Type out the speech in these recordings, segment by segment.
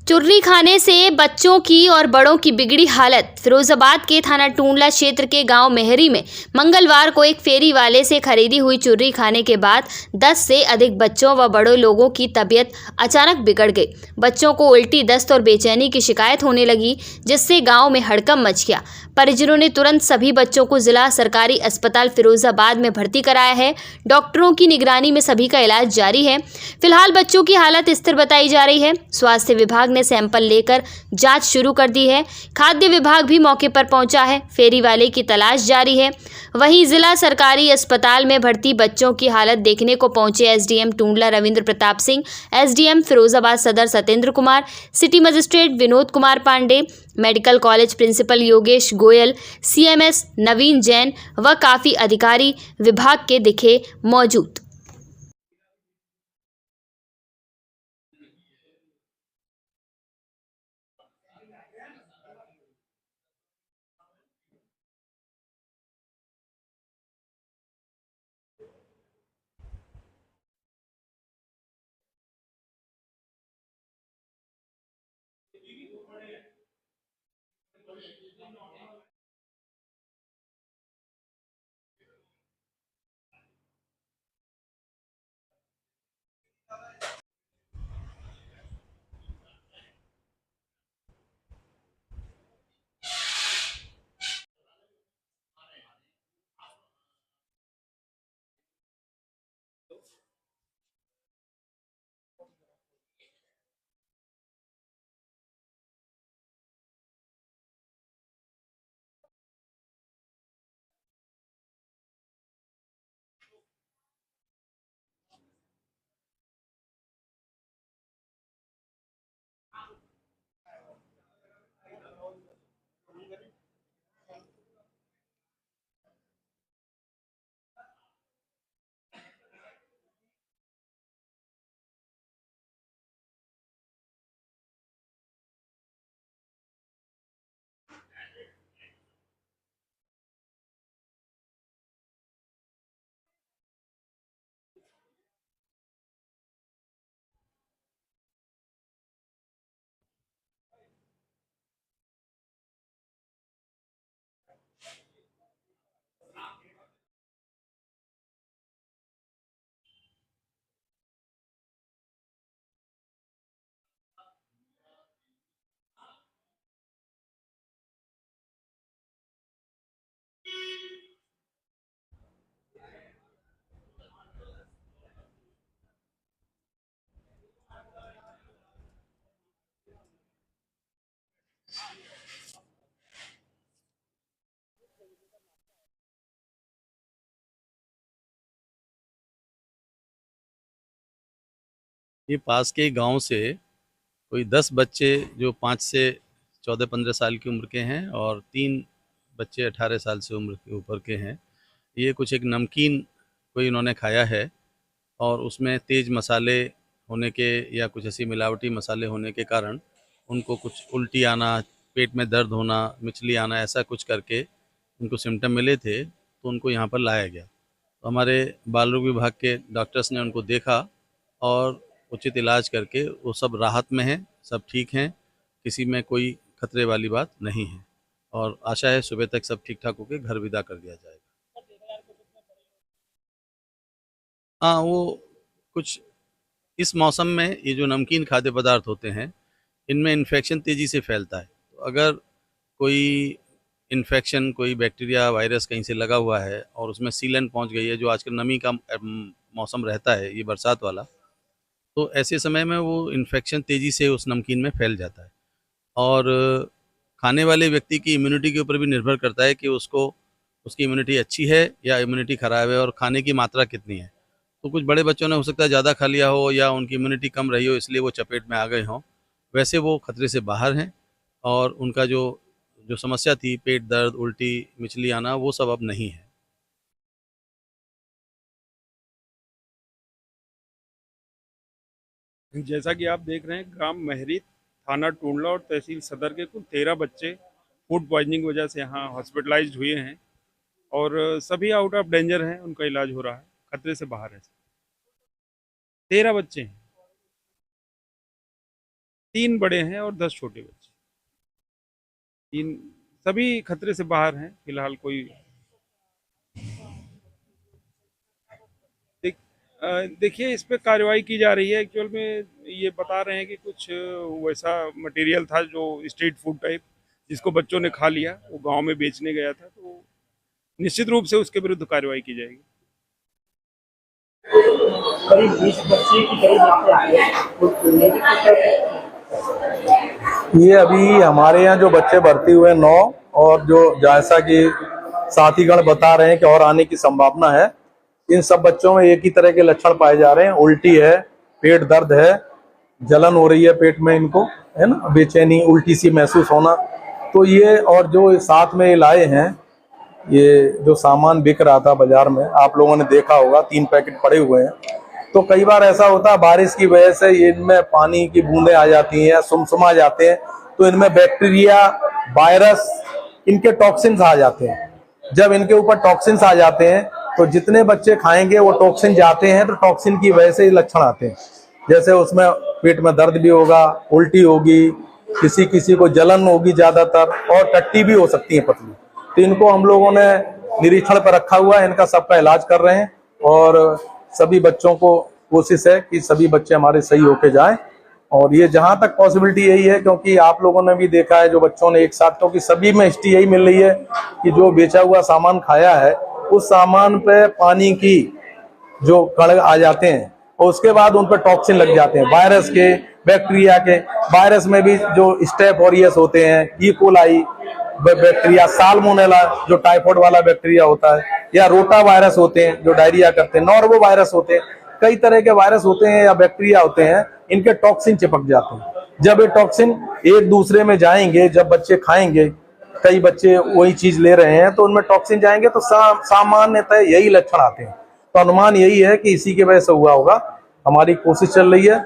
चुर्री खाने से बच्चों की और बड़ों की बिगड़ी हालत। फिरोजाबाद के थाना टूंडला क्षेत्र के गांव मेहरी में मंगलवार को एक फेरी वाले से खरीदी हुई चुर्री खाने के बाद 10 से अधिक बच्चों व बड़े लोगों की तबीयत अचानक बिगड़ गई। बच्चों को उल्टी, दस्त और बेचैनी की शिकायत होने लगी, जिससे गांव में हड़कंप मच गया। परिजनों ने तुरंत सभी बच्चों को जिला सरकारी अस्पताल फिरोजाबाद में भर्ती कराया है। डॉक्टरों की निगरानी में सभी का इलाज जारी है। फिलहाल बच्चों की हालत स्थिर बताई जा रही है। स्वास्थ्य विभाग ने सैंपल लेकर जांच शुरू कर दी है। खाद्य विभाग भी मौके पर पहुंचा है। फेरी वाले की तलाश जारी है। वहीं जिला सरकारी अस्पताल में भर्ती बच्चों की हालत देखने को पहुंचे एसडीएम टूंडला रविंद्र प्रताप सिंह, एसडीएम फिरोजाबाद सदर Satyendra Kumar, city magistrate Vinod Kumar Pandey, medical college principal Yogesh Goyal, CMS Naveen Jain व काफी अधिकारी विभाग के दिखे मौजूद। ये पास के गांव से कोई 10 बच्चे जो 5 से 14-15 साल की उम्र के हैं और 3 बच्चे 18 साल से उम्र के ऊपर के हैं। ये कुछ एक नमकीन कोई इन्होंने खाया है और उसमें तेज़ मसाले होने के या कुछ ऐसी मिलावटी मसाले होने के कारण उनको कुछ उल्टी आना, पेट में दर्द होना, मिचली आना, ऐसा कुछ करके उनको सिम्पटम मिले थे, तो उनको यहाँ पर लाया गया। तो हमारे बाल रोग विभाग के डॉक्टर्स ने उनको देखा और उचित इलाज करके वो सब राहत में हैं, सब ठीक हैं, किसी में कोई खतरे वाली बात नहीं है और आशा है सुबह तक सब ठीक-ठाक होके घर विदा कर दिया जाएगा। हाँ, वो कुछ इस मौसम में ये जो नमकीन खाद्य पदार्थ होते हैं, इनमें इन्फेक्शन तेज़ी से फैलता है। तो अगर कोई इन्फेक्शन, कोई बैक्टीरिया, वायरस कहीं से लगा हुआ है और उसमें सीलन पहुँच गई है, जो आजकल नमी का मौसम रहता है, ये बरसात वाला, तो ऐसे समय में वो इन्फेक्शन तेज़ी से उस नमकीन में फैल जाता है और खाने वाले व्यक्ति की इम्यूनिटी के ऊपर भी निर्भर करता है कि उसको उसकी इम्यूनिटी अच्छी है या इम्यूनिटी ख़राब है और खाने की मात्रा कितनी है। तो कुछ बड़े बच्चों ने हो सकता है ज़्यादा खा लिया हो या उनकी इम्यूनिटी कम रही हो इसलिए वो चपेट में आ गए हों। वैसे वो खतरे से बाहर हैं और उनका जो जो समस्या थी पेट दर्द, उल्टी, मिचली आना वो सब अब नहीं है। जैसा कि आप देख रहे हैं, ग्राम महरी, थाना टूंडला और तहसील सदर के कुल 13 बच्चे फूड पॉइजनिंग की वजह से यहाँ हॉस्पिटलाइज्ड हुए हैं और सभी आउट ऑफ डेंजर हैं, उनका इलाज हो रहा है, खतरे से बाहर है। 13 बच्चे हैं, 3 बड़े हैं और 10 छोटे बच्चे। तीन सभी खतरे से बाहर हैं फिलहाल। कोई देखिए, इस पे कार्रवाई की जा रही है। एक्चुअल में ये बता रहे हैं कि कुछ वैसा मटेरियल था जो स्ट्रीट फूड टाइप, जिसको बच्चों ने खा लिया, वो गांव में बेचने गया था, तो निश्चित रूप से उसके विरुद्ध कार्रवाई की जाएगी। करीब 20 बच्चे की करीब यहाँ पे आए हैं। ये अभी हमारे यहाँ जो बच्चे भर्ती हुए 9 और जो जैसा कि साथीगण बता रहे हैं कि और आने की संभावना है, इन सब बच्चों में एक ही तरह के लक्षण पाए जा रहे हैं। उल्टी है, पेट दर्द है, जलन हो रही है पेट में, इनको है ना, बेचैनी, उल्टी सी महसूस होना। तो ये और जो साथ में लाए हैं, ये जो सामान बिक रहा था बाजार में, आप लोगों ने देखा होगा 3 पैकेट पड़े हुए हैं। तो कई बार ऐसा होता है बारिश की वजह से इनमें पानी की बूंदें आ जाती हैं, सुमसुमा जाते हैं, तो इनमें बैक्टीरिया, वायरस, इनके टॉक्सिन्स आ जाते हैं। जब इनके ऊपर टॉक्सिन्स आ जाते हैं तो जितने बच्चे खाएंगे वो टॉक्सिन जाते हैं, तो टॉक्सिन की वजह से ये लक्षण आते हैं। जैसे उसमें पेट में दर्द भी होगा, उल्टी होगी, किसी किसी को जलन होगी ज्यादातर, और टट्टी भी हो सकती है पतली। तो इनको हम लोगों ने निरीक्षण पर रखा हुआ है, इनका सबका इलाज कर रहे हैं और सभी बच्चों को कोशिश है कि सभी बच्चे हमारे सही होके जाएं। और ये जहां तक पॉसिबिलिटी यही है, क्योंकि आप लोगों ने भी देखा है जो बच्चों ने एक साथ, क्योंकि सभी में हिस्ट्री यही मिल रही है कि जो बेचा हुआ सामान खाया है उस सामान पे पानी की जो कण आ जाते हैं और उसके बाद उन पर टॉक्सिन लग जाते हैं, वायरस के, बैक्टीरिया के। वायरस में भी जो स्टेफ ऑरियस होते हैं, ई कोलाई बैक्टीरिया, साल्मोनेला जो टाइफाइड वाला बैक्टीरिया होता है, या रोटा वायरस होते हैं जो डायरिया करते हैं, नॉर्वो वायरस होते हैं, कई तरह के वायरस होते हैं या बैक्टीरिया होते हैं, इनके टॉक्सिन चिपक जाते हैं। जब ये टॉक्सिन एक दूसरे में जाएंगे, जब बच्चे खाएंगे, कई बच्चे वही चीज ले रहे हैं, तो उनमें टॉक्सिन जाएंगे तो सामान्यतः यही लक्षण आते हैं। तो अनुमान यही है कि इसी की वजह से हुआ होगा। हमारी कोशिश चल रही है,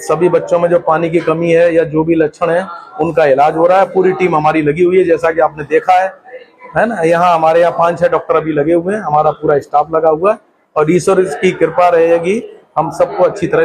सभी बच्चों में जो पानी की कमी है या जो भी लक्षण है उनका इलाज हो रहा है। पूरी टीम हमारी लगी हुई है, जैसा कि आपने देखा है ना। यहाँ हमारे यहाँ 5-6 डॉक्टर अभी लगे हुए हैं, हमारा पूरा स्टाफ लगा हुआ है और ईश्वर की कृपा रहेगी, हम सबको अच्छी तरह